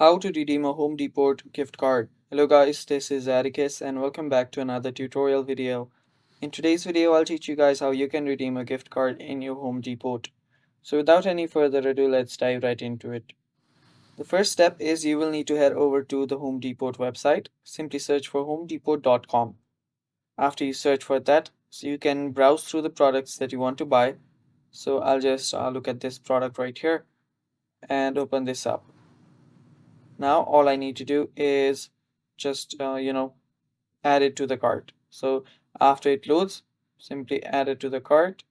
How to redeem a Home Depot gift card. Hello guys, this is Atticus and welcome back to another tutorial video. In today's video, I'll teach you guys how you can redeem a gift card in your Home Depot. So without any further ado, let's dive right into it. The first step is you will need to head over to the Home Depot website. Simply search for homedepot.com. After you search for that, so you can browse through the products that you want to buy. So I'll just look at this product right here and open this up. Now all I need to do is just add it to the cart. So after it loads, simply add it to the cart,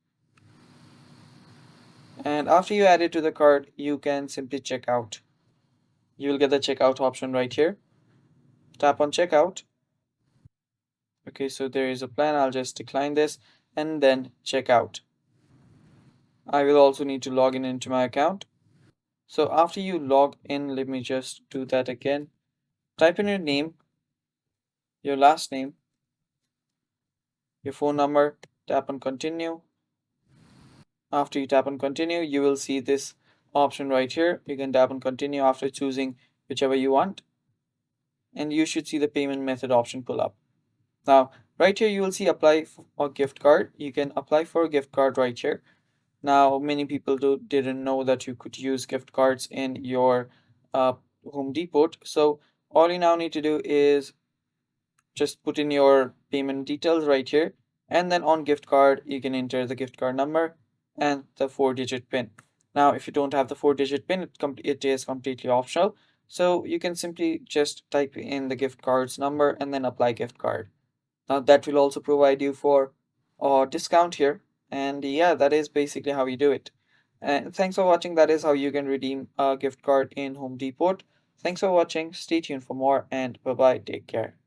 and after you add it to the cart you can simply check out. You will get the checkout option right here. Tap on checkout. Okay, so there is a plan. I'll just decline this and then check out. I will also need to log in into my account. So after you log in, let me just do that again. Type in your name, your last name, your phone number, tap on continue. After you tap on continue, you will see this option right here. You can tap on continue after choosing whichever you want, and you should see the payment method option pull up. Now, right here, you will see apply for a gift card. You can apply for a gift card right here. Now, many people didn't know that you could use gift cards in your uh, Home Depot. So all you now need to do is just put in your payment details right here, and then on gift card you can enter the gift card number and the 4-digit pin. Now if you don't have the 4-digit pin, it is completely optional, so you can simply just type in the gift card's number and then apply gift card. Now that will also provide you for a discount here, and yeah, that is basically how you do it. And thanks for watching. That is how you can redeem a gift card in Home Depot. Thanks for watching. Stay tuned for more, and bye bye, take care.